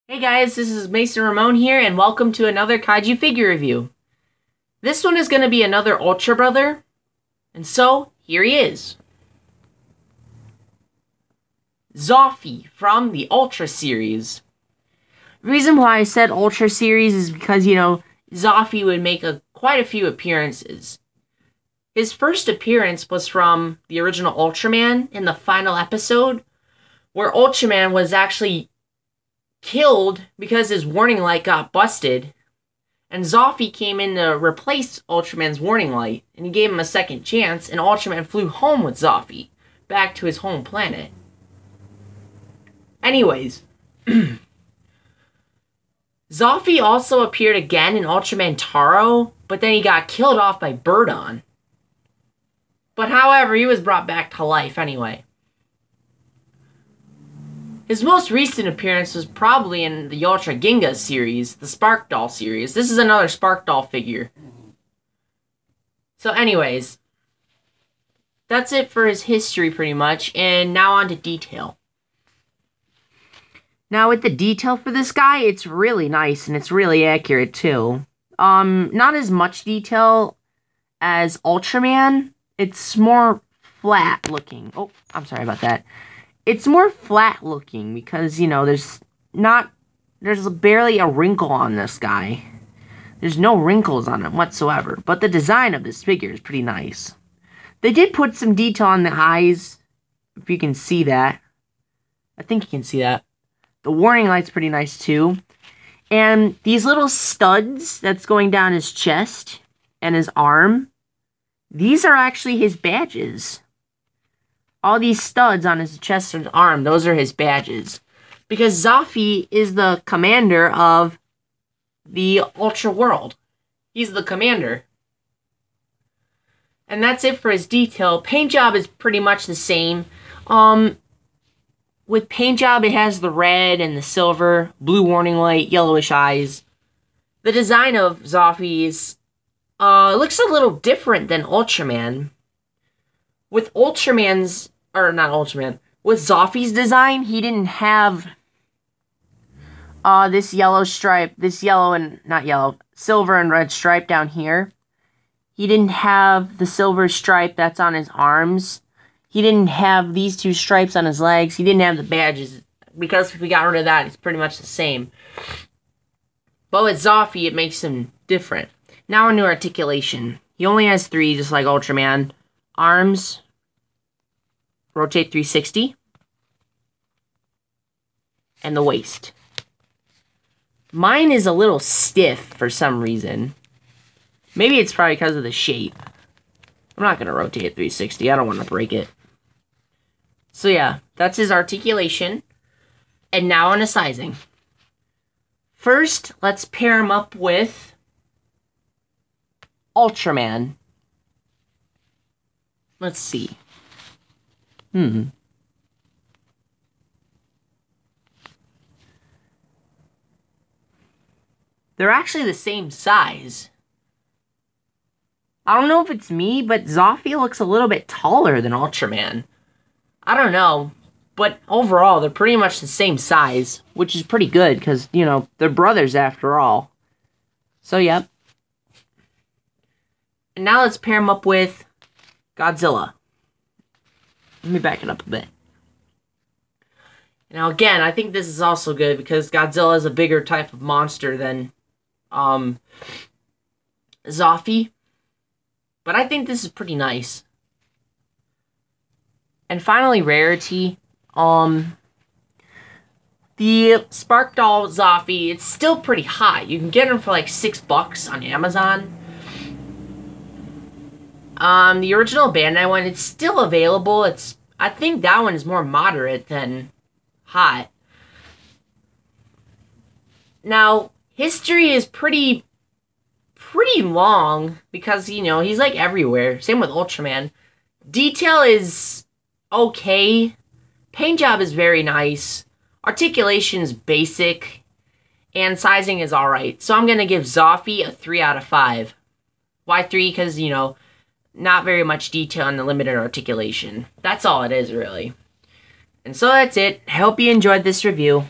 Hey guys, this is Mason Ramon here, and welcome to another Kaiju figure review. This one is going to be another Ultra Brother, and so, here he is. Zoffy from the Ultra series. The reason why I said Ultra series is because, Zoffy would make quite a few appearances. His first appearance was from the original Ultraman in the final episode, where Ultraman was actually killed because his warning light got busted, and Zoffy came in to replace Ultraman's warning light, and he gave him a second chance, and Ultraman flew home with Zoffy, back to his home planet. Anyways, Zoffy also appeared again in Ultraman Taro, but then he got killed off by Birdon. But however, he was brought back to life anyway. His most recent appearance was probably in the Ultra Ginga series, the Spark Doll series. This is another Spark Doll figure. So anyways, that's it for his history pretty much, and now on to detail. Now with the detail for this guy, it's really nice and it's really accurate too. Not as much detail as Ultraman. It's more flat looking. Oh, I'm sorry about that. It's more flat looking because, there's barely a wrinkle on this guy. There's no wrinkles on him whatsoever, but the design of this figure is pretty nice. They did put some detail on the eyes, if you can see that. I think you can see that. The warning light's pretty nice too. And these little studs that's going down his chest and his arm, these are actually his badges. All these studs on his chest and arm, those are his badges. Because Zoffy is the commander of the Ultra world. He's the commander. And that's it for his detail. Paint job is pretty much the same. With paint job, it has the red and the silver, blue warning light, yellowish eyes. The design of Zoffy is, looks a little different than Ultraman. With with Zoffy's design, he didn't have this yellow stripe, silver and red stripe down here. He didn't have the silver stripe that's on his arms. He didn't have these two stripes on his legs. He didn't have the badges, because if we got rid of that, it's pretty much the same. But with Zoffy, it makes him different. Now into articulation. He only has 3, just like Ultraman. Arms, rotate 360, and the waist. Mine is a little stiff for some reason. Maybe it's probably because of the shape. I'm not going to rotate 360. I don't want to break it. So yeah, that's his articulation. And now on to sizing. First, let's pair him up with Ultraman. Let's see. They're actually the same size. I don't know if it's me, but Zoffy looks a little bit taller than Ultraman. I don't know, but overall, they're pretty much the same size, which is pretty good, because, they're brothers after all. So, yep. And now let's pair him up with Godzilla. Let me back it up a bit. Now, again, I think this is also good, because Godzilla is a bigger type of monster than Zoffy. But I think this is pretty nice. And finally, rarity. The Spark Doll Zoffy, it's still pretty high. You can get them for like $6 on Amazon. The original Bandai one, it's still available. I think that one is more moderate than hot. Now, history is pretty long, because, he's like everywhere. Same with Ultraman. Detail is okay. Paint job is very nice. Articulation is basic. And sizing is alright. So I'm going to give Zoffy a 3 out of 5. Why 3? Because, not very much detail and the limited articulation. That's all it is, really. And so that's it. I hope you enjoyed this review.